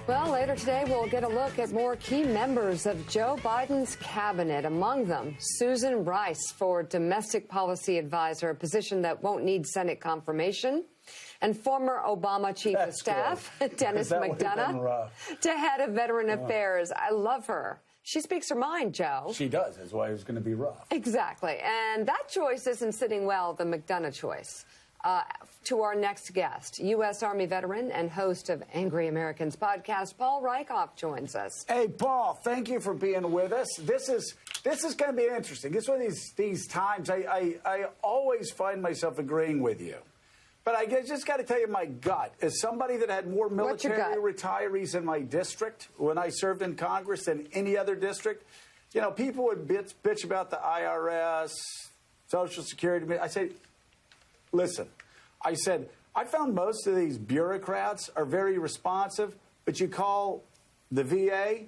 Well, later today, we'll get a look at more key members of Joe Biden's cabinet. Among them, Susan Rice for Domestic Policy Advisor, a position that won't need Senate confirmation, and former Obama Chief of Staff, Dennis McDonough, to head of Veteran Affairs. I love her. She speaks her mind, Joe. She does. That's why it was going to be rough. Exactly. And that choice isn't sitting well, the McDonough choice. To our next guest, U.S. Army veteran and host of Angry Americans podcast, Paul Rieckhoff joins us. Hey, Paul, thank you for being with us. This is going to be interesting. It's one of these times I always find myself agreeing with you. But I just got to tell you my gut. As somebody that had more military retirees in my district when I served in Congress than any other district, you know, people would bitch about the IRS, Social Security. I say, listen, I said, I found most of these bureaucrats are very responsive, but you call the VA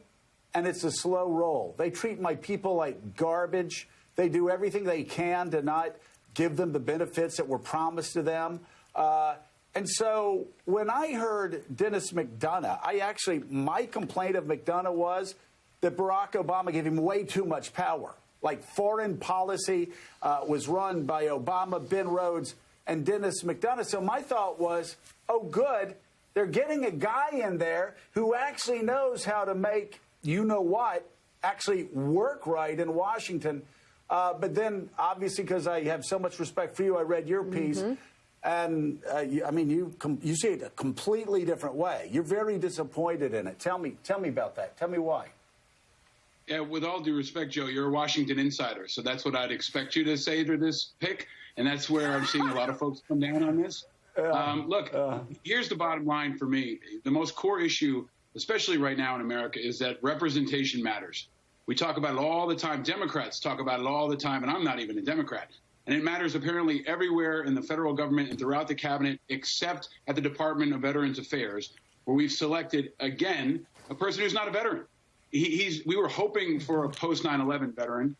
and it's a slow roll. They treat my people like garbage. They do everything they can to not give them the benefits that were promised to them. And so when I heard Dennis McDonough, my complaint of McDonough was that Barack Obama gave him way too much power. Like foreign policy was run by Obama, Ben Rhodes, and Dennis McDonough. So my thought was, oh, good, they're getting a guy in there who actually knows how to make, you know what, actually work right in Washington. But then, obviously, because I have so much respect for you, I read your piece. And, you see it a completely different way. You're very disappointed in it. Tell me about that. Tell me why. Yeah, with all due respect, Joe, you're a Washington insider, so that's what I'd expect you to say to this pick, and that's where I'm seeing a lot of folks come down on this. Here's the bottom line for me. The most core issue, especially right now in America, is that representation matters. We talk about it all the time. Democrats talk about it all the time, and I'm not even a Democrat. And it matters apparently everywhere in the federal government and throughout the cabinet, except at the Department of Veterans Affairs, where we've selected, again, a person who's not a veteran. We were hoping for a post-9/11 veteran.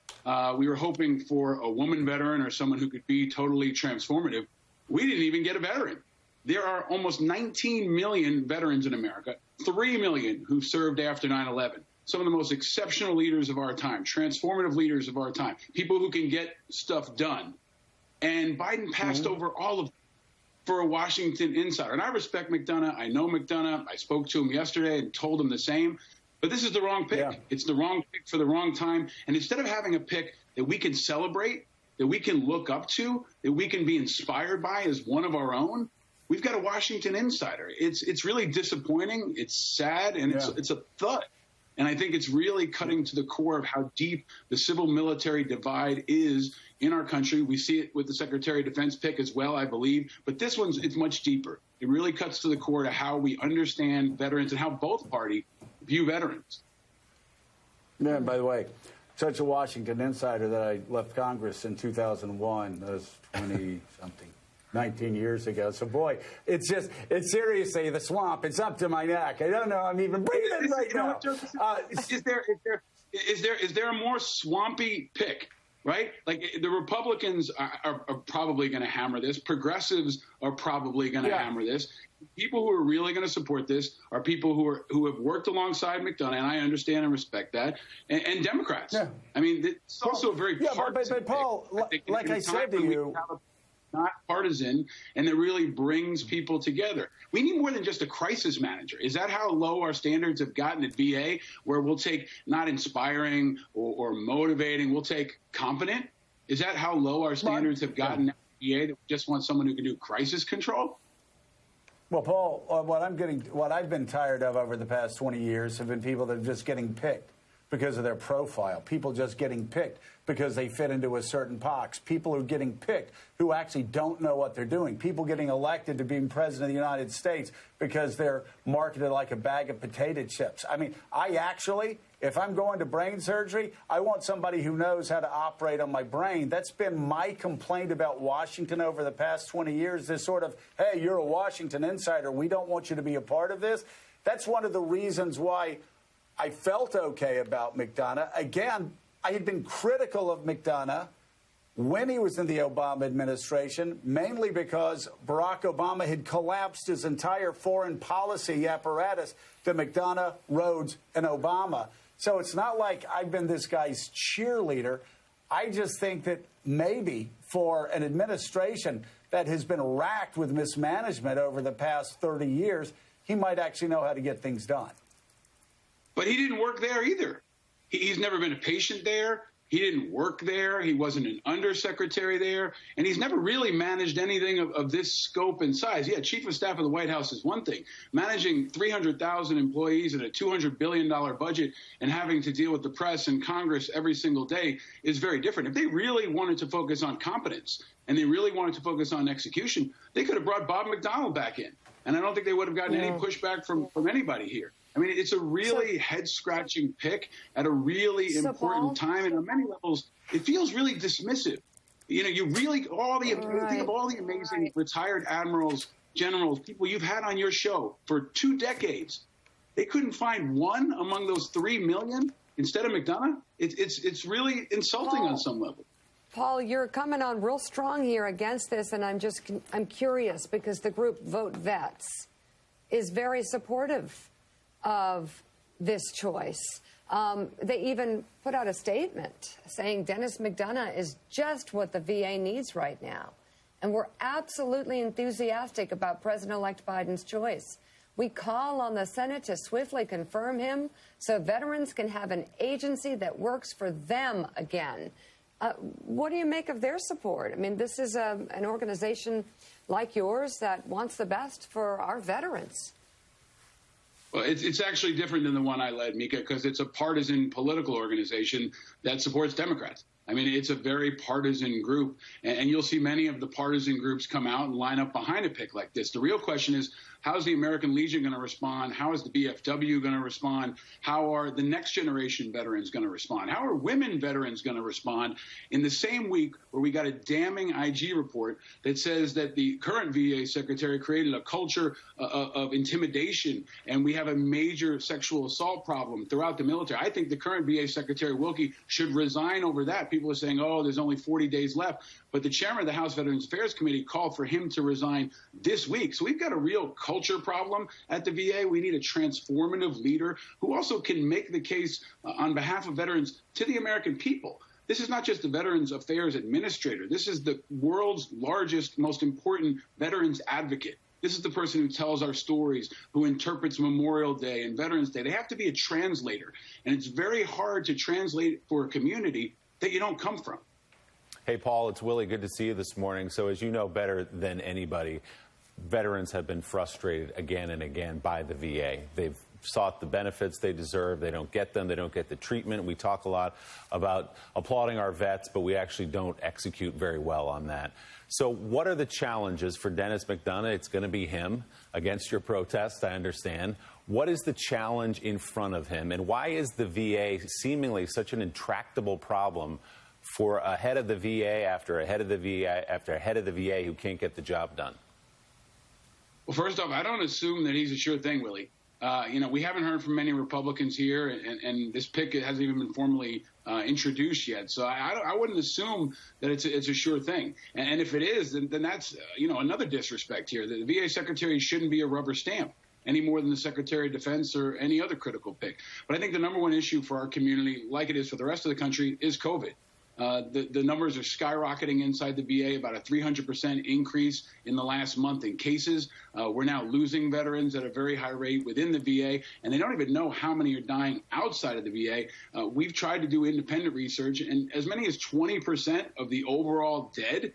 We were hoping for a woman veteran or someone who could be totally transformative. We didn't even get a veteran. There are almost 19 million veterans in America, 3 million who served after 9/11. Some of the most exceptional leaders of our time, transformative leaders of our time, people who can get stuff done. And Biden passed over all of them for a Washington insider. And I respect McDonough. I know McDonough. I spoke to him yesterday and told him the same. But this is the wrong pick. Yeah. It's the wrong pick for the wrong time. And instead of having a pick that we can celebrate, that we can look up to, that we can be inspired by as one of our own, we've got a Washington insider. It's really disappointing. It's sad, and it's a thud. And I think it's really cutting to the core of how deep the civil-military divide is in our country. We see it with the Secretary of Defense pick as well, I believe. But this it's much deeper. It really cuts to the core to how we understand veterans and how both parties view veterans. Yeah, and by the way, such a Washington insider that I left Congress in 2001. That was 20-something. 19 years ago. So, boy, it's seriously the swamp. It's up to my neck. I don't know. I'm even breathing right now. Is there a more swampy pick, right? Like the Republicans are probably going to hammer this. Progressives are probably going to hammer this. People who are really going to support this are people who have worked alongside McDonough, and I understand and respect that, and Democrats. Yeah. I mean, it's also a very partisan but Paul, like I said to you, not partisan, and it really brings people together. We need more than just a crisis manager. Is that how low our standards have gotten at VA, where we'll take not inspiring or motivating, we'll take competent? Is that how low our standards have gotten at VA, that we just want someone who can do crisis control? Well, Paul, what I've been tired of over the past 20 years have been people that are just getting picked because of their profile, people just getting picked because they fit into a certain box, people who are getting picked who actually don't know what they're doing, people getting elected to being president of the United States because they're marketed like a bag of potato chips. I mean, if I'm going to brain surgery, I want somebody who knows how to operate on my brain. That's been my complaint about Washington over the past 20 years, this sort of, hey, you're a Washington insider, we don't want you to be a part of this. That's one of the reasons why I felt okay about McDonough. Again, I had been critical of McDonough when he was in the Obama administration, mainly because Barack Obama had collapsed his entire foreign policy apparatus to McDonough, Rhodes, and Obama. So it's not like I've been this guy's cheerleader. I just think that maybe for an administration that has been racked with mismanagement over the past 30 years, he might actually know how to get things done. But he didn't work there either. He's never been a patient there. He didn't work there. He wasn't an undersecretary there. And he's never really managed anything of this scope and size. Yeah, chief of staff of the White House is one thing. Managing 300,000 employees and a $200 billion budget and having to deal with the press and Congress every single day is very different. If they really wanted to focus on competence and they really wanted to focus on execution, they could have brought Bob McDonnell back in. And I don't think they would have gotten any pushback from anybody here. I mean, it's a really head-scratching pick at a really important time, and on many levels, it feels really dismissive. You know, you really think of all the amazing retired admirals, generals, people you've had on your show for 2 decades. They couldn't find one among those 3 million instead of McDonough. It's really insulting on some level. Paul, you're coming on real strong here against this, and I'm curious because the group Vote Vets is very supportive of this choice. They even put out a statement saying Dennis McDonough is just what the VA needs right now. And we're absolutely enthusiastic about President-elect Biden's choice. We call on the Senate to swiftly confirm him so veterans can have an agency that works for them again. What do you make of their support? I mean, this is an organization like yours that wants the best for our veterans. Well, it's actually different than the one I led, Mika, because it's a partisan political organization that supports Democrats. I mean, it's a very partisan group, and you'll see many of the partisan groups come out and line up behind a pick like this. The real question is, how is the American Legion going to respond? How is the BFW going to respond? How are the next generation veterans going to respond? How are women veterans going to respond in the same week where we got a damning IG report that says that the current VA secretary created a culture of intimidation, and we have a major sexual assault problem throughout the military? I think the current VA secretary, Wilkie, should resign over that. People are saying, oh, there's only 40 days left. But the chairman of the House Veterans Affairs Committee called for him to resign this week. So we've got a real culture problem at the VA. We need a transformative leader who also can make the case on behalf of veterans to the American people. This is not just the Veterans Affairs Administrator. This is the world's largest, most important veterans advocate. This is the person who tells our stories, who interprets Memorial Day and Veterans Day. They have to be a translator. And it's very hard to translate for a community that you don't come from. Hey, Paul, it's Willie. Good to see you this morning. So as you know better than anybody, veterans have been frustrated again and again by the VA. They've sought the benefits they deserve. They don't get them. They don't get the treatment. We talk a lot about applauding our vets, but we actually don't execute very well on that. So what are the challenges for Dennis McDonough? It's going to be him against your protest, I understand. What is the challenge in front of him? And why is the VA seemingly such an intractable problem for a head of the VA after a head of the VA after a head of the VA who can't get the job done? Well, first off, I don't assume that he's a sure thing, Willie. We haven't heard from many Republicans here, and this pick hasn't even been formally introduced yet. So I wouldn't assume that it's a sure thing. And if it is, then that's another disrespect here. The VA secretary shouldn't be a rubber stamp any more than the Secretary of Defense or any other critical pick. But I think the number one issue for our community, like it is for the rest of the country, is COVID. The numbers are skyrocketing inside the VA, about a 300% increase in the last month in cases. We're now losing veterans at a very high rate within the VA, and they don't even know how many are dying outside of the VA. We've tried to do independent research, and as many as 20% of the overall dead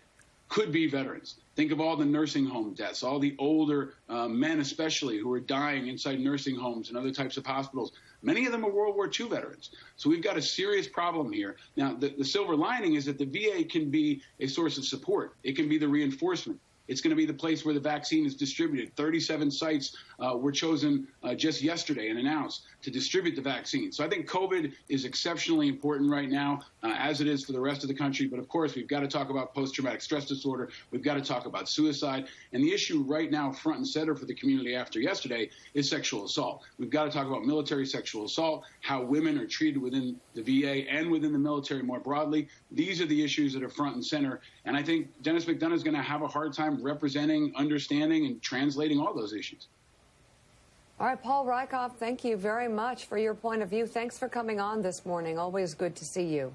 could be veterans. Think of all the nursing home deaths, all the older men especially who are dying inside nursing homes and other types of hospitals. Many of them are World War II veterans. So we've got a serious problem here. Now, the silver lining is that the VA can be a source of support. It can be the reinforcement. It's going to be the place where the vaccine is distributed. 37 sites were chosen just yesterday and announced to distribute the vaccine. So I think COVID is exceptionally important right now, as it is for the rest of the country. But of course, we've got to talk about post-traumatic stress disorder. We've got to talk about suicide. And the issue right now, front and center for the community after yesterday, is sexual assault. We've got to talk about military sexual assault, how women are treated within the VA and within the military more broadly. These are the issues that are front and center. And I think Dennis McDonough is going to have a hard time representing, understanding, and translating all those issues. All right, Paul Rieckhoff, thank you very much for your point of view. Thanks for coming on this morning. Always good to see you.